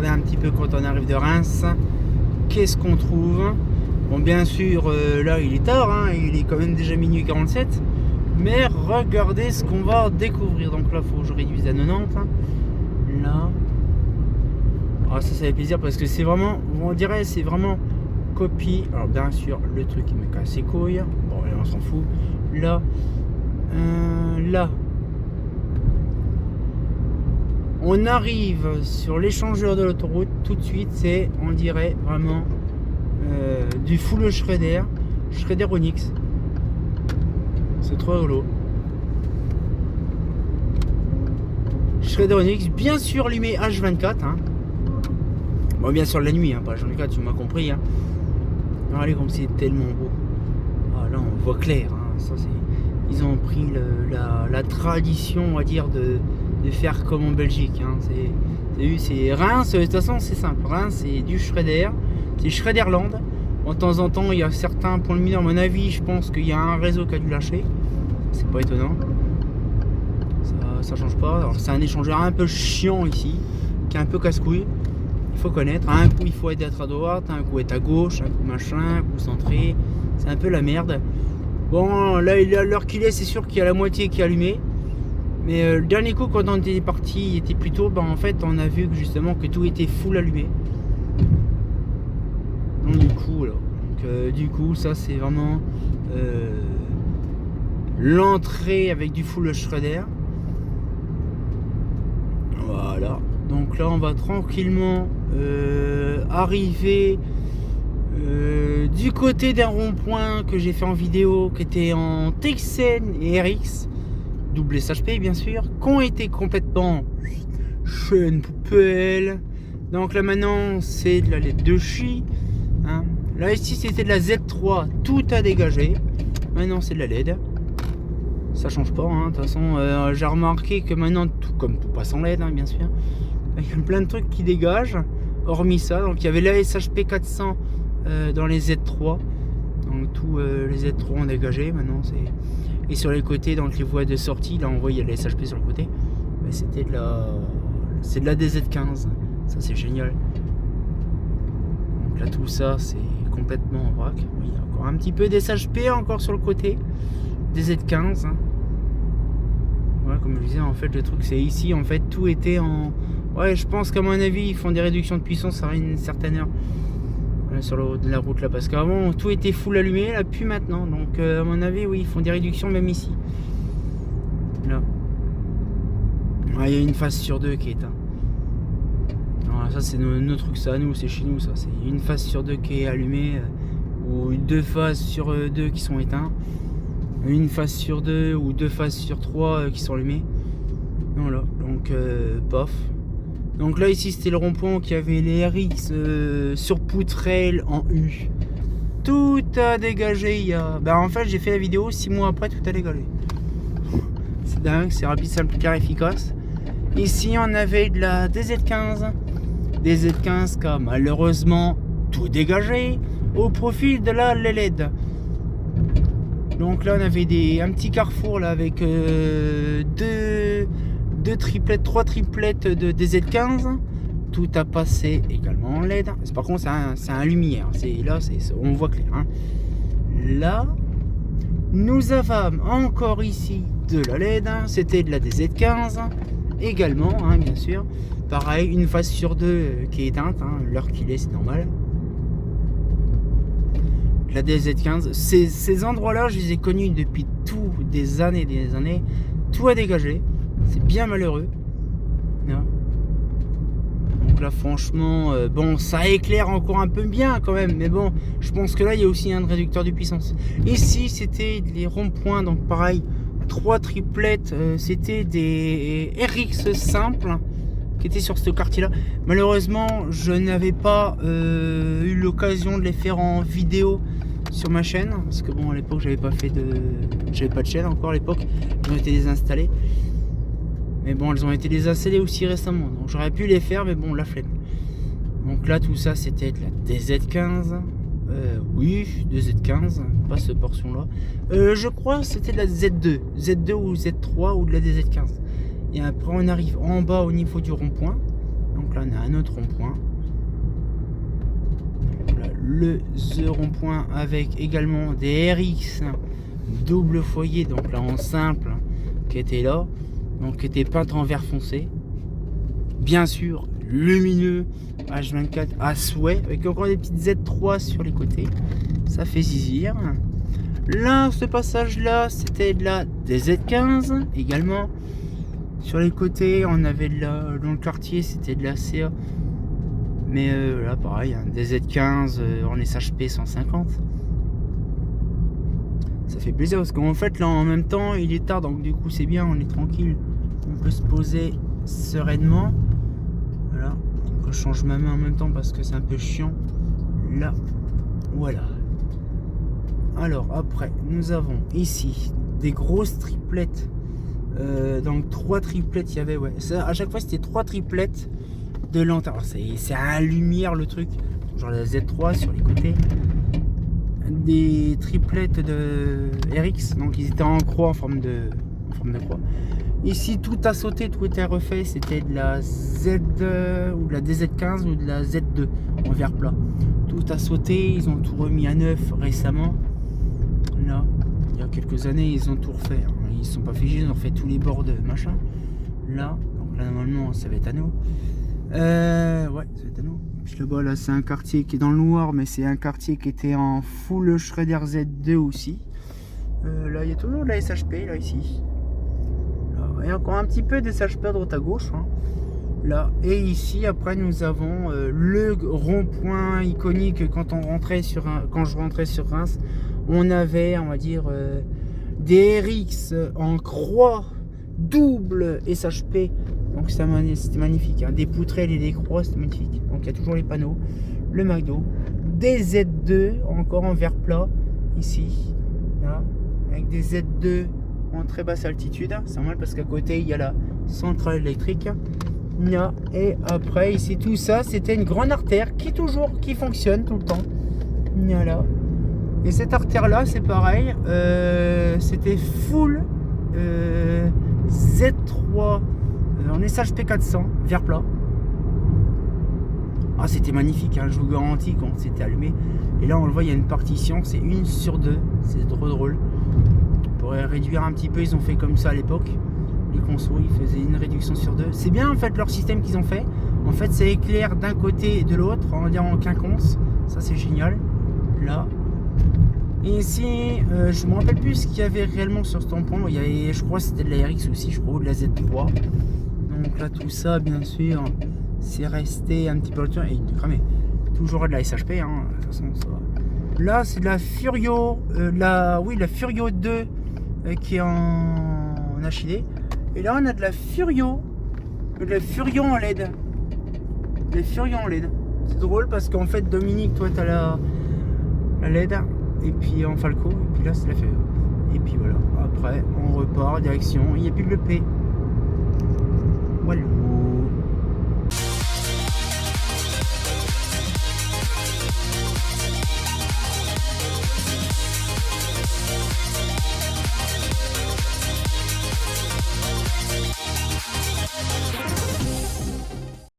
regarder un petit peu quand on arrive de Reims. Qu'est-ce qu'on trouve? Bon, bien sûr, là il est tard, hein, il est quand même déjà minuit 47. Mais regardez ce qu'on va découvrir. Donc là, il faut que je réduise à 90. Hein. Là. Ah, ça fait plaisir parce que c'est vraiment, on dirait, c'est vraiment copie. Alors, bien sûr, le truc qui me casse les couilles. Bon, on s'en fout. Là. Là. On arrive sur l'échangeur de l'autoroute. Tout de suite, c'est, on dirait, vraiment du full Schrader. Schrader Onyx. C'est trop rigolo. Schrader Onyx, bien sûr allumé H24. Hein. Bon, bien sûr la nuit, hein, pas H24, tu m'as compris. Hein. Regardez comme c'est tellement beau. Ah, là, on voit clair. Hein. Ça, ils ont pris la tradition, on va dire, de faire comme en Belgique. Hein. C'est Reims, de toute façon, c'est simple. Reims, c'est du Schrader. C'est Schraderland. De temps en temps, il y a certains points de mine. À mon avis, je pense qu'il y a un réseau qui a dû lâcher. C'est pas étonnant. Ça change pas. Alors, c'est un échangeur un peu chiant ici, qui est un peu casse-couille. Il faut connaître. Un coup, il faut être à droite, un coup être à gauche, un coup machin, un coup centré. C'est un peu la merde. Bon, là, à l'heure qu'il est, c'est sûr qu'il y a la moitié qui est allumée. Mais le dernier coup, quand on était parti, il était plus tôt. Ben, en fait, on a vu que justement que tout était full allumé. Donc, du coup, ça, c'est vraiment l'entrée avec du full Schrader. Voilà. Donc là, on va tranquillement arriver du côté d'un rond-point que j'ai fait en vidéo, qui était en Texen et RX, double SHP bien sûr, qui ont été complètement chaîne poubelle. Donc là maintenant, c'est de la LED de Chi. Hein. Là ici, c'était de la Z3, tout a dégagé. Maintenant, c'est de la LED. Ça change pas, hein. De toute façon, j'ai remarqué que maintenant, tout comme tout passe en LED, hein, bien sûr. Il y a plein de trucs qui dégagent, hormis ça. Donc il y avait la SHP 400 dans les Z3. Donc tous les Z3 ont dégagé. Maintenant c'est. Et sur les côtés, donc les voies de sortie, là on voit il y a la SHP sur le côté. Mais c'était de la. C'est de la DZ15. Ça c'est génial. Donc là tout ça c'est complètement en vrac. Il y a encore un petit peu d'SHP encore sur le côté. DZ15. Hein. Voilà, comme je disais, en fait le truc c'est ici, en fait tout était en. Ouais, je pense qu'à mon avis, ils font des réductions de puissance à une certaine heure sur la route là, parce qu'avant tout était full allumé, là plus maintenant. Donc à mon avis, oui, ils font des réductions même ici. Là, ouais, il y a une phase sur deux qui est éteinte. Alors, ça c'est nos trucs, ça nous, c'est chez nous, ça c'est une phase sur deux qui est allumée, ou deux phases sur deux qui sont éteintes, une phase sur deux ou deux phases sur trois qui sont allumées. Voilà, donc paf. Donc là ici c'était le rond-point qui avait les RX sur poutrelle en U. Tout a dégagé il y a. Ben en fait j'ai fait la vidéo 6 mois après, tout a dégagé. C'est dingue, c'est rapide, simple, clair, efficace. Ici on avait de la DZ15. DZ15 qui a malheureusement tout dégagé au profit de la LED. Donc là on avait un petit carrefour là avec trois triplettes de DZ15. Tout a passé également en LED. Par contre c'est un lumière. On voit clair. Hein. Là, nous avons encore ici de la LED. C'était de la DZ15 également, hein, bien sûr. Pareil, une phase sur deux qui est éteinte. Hein. L'heure qu'il est, c'est normal. La DZ15. Ces endroits-là, je les ai connus depuis des années. Tout a dégagé. C'est bien malheureux. Non. Donc là franchement bon, ça éclaire encore un peu bien quand même, mais bon, je pense que là il y a aussi un réducteur de puissance. Ici c'était les ronds-points, donc pareil, trois triplettes, c'était des RX simples qui étaient sur ce quartier là. Malheureusement je n'avais pas eu l'occasion de les faire en vidéo sur ma chaîne, parce que bon, à l'époque j'avais pas de chaîne encore à l'époque, ils ont été désinstallés. Mais bon, elles ont été désinstallées aussi récemment. Donc j'aurais pu les faire, mais bon, la flemme. Donc là, tout ça, c'était de la DZ15. Oui, DZ15, pas cette portion-là. Je crois que c'était de la Z2. Z2 ou Z3 ou de la DZ15. Et après, on arrive en bas au niveau du rond-point. Donc là on a un autre rond-point. Là, le The rond-point avec également des RX double foyer, donc là en simple, qui était là, donc qui était peinte en vert foncé. Bien sûr, lumineux, H24 à souhait, avec encore des petites Z3 sur les côtés. Ça fait zizir. Là, ce passage-là, c'était de la DZ15 également. Sur les côtés, on avait de la, dans le quartier, c'était de la CA. Mais là, pareil, hein, DZ15 en SHP 150. Ça fait plaisir parce qu'en fait, là, en même temps, il est tard, donc du coup, c'est bien, on est tranquille. On peut se poser sereinement. Voilà. Donc, je change ma main en même temps parce que c'est un peu chiant. Là, voilà. Alors après, nous avons ici des grosses triplettes. Donc 3 triplettes, il y avait, ouais. Ça, à chaque fois, c'était 3 triplettes de lanterne. C'est à lumière le truc. Genre la Z3 sur les côtés. Des triplettes de RX. Donc ils étaient en croix, en forme de croix. Ici, tout a sauté, tout était refait. C'était de la Z ou de la DZ15 ou de la Z2 en verre plat. Tout a sauté. Ils ont tout remis à neuf récemment. Là, il y a quelques années, ils ont tout refait. Hein. Ils ne sont pas figés, ils ont fait tous les bords de machin. Là, donc là, normalement, ça va être à nous. Ouais, ça va être à nous. Puis là-bas, là, c'est un quartier qui est dans le noir, mais c'est un quartier qui était en full Shredder Z2 aussi. Là, il y a toujours de la SHP, là, ici. Là, il y a encore un petit peu de SHP à droite à gauche. Hein. Là, et ici, après, nous avons le rond-point iconique quand je rentrais sur Reims. On avait, on va dire, des RX en croix double SHP. Donc c'était magnifique. Hein. Des poutrelles et des croix, c'était magnifique. Donc il y a toujours les panneaux. Le McDo. Des Z2 encore en verre plat. Ici. Là. Avec des Z2 en très basse altitude. C'est normal parce qu'à côté, il y a la centrale électrique. Là. Et après, ici, tout ça, c'était une grande artère qui fonctionne tout le temps. Voilà. Et cette artère là c'est pareil, c'était full Z3 en SHP 400 verre plat. Ah, c'était magnifique, hein, je vous garantis quand c'était allumé. Et là on le voit, il y a une partition, c'est 1/2, c'est trop drôle. On pourrait réduire un petit peu, ils ont fait comme ça à l'époque. Les consos, ils faisaient une réduction sur 2. C'est bien en fait leur système qu'ils ont fait. En fait ça éclaire d'un côté et de l'autre, on va dire en quinconce. Ça c'est génial. Là. Et ici, je me rappelle plus ce qu'il y avait réellement sur ce tampon. Il y avait, je crois que c'était de la RX aussi, je crois, ou de la Z3. Donc là, tout ça, bien sûr, c'est resté un petit peu le temps. Et il est cramé. Toujours de la SHP, hein. De toute façon, ça va. Là, c'est de la Furio, la Furio 2 qui est en HID. Et là, on a de la Furio en LED. Les Furio en LED. C'est drôle parce qu'en fait, Dominique, toi, t'as la LED. Et puis en Falco, et puis là c'est la FE. Et puis voilà, après on repart direction, il n'y a plus le P. Voilà.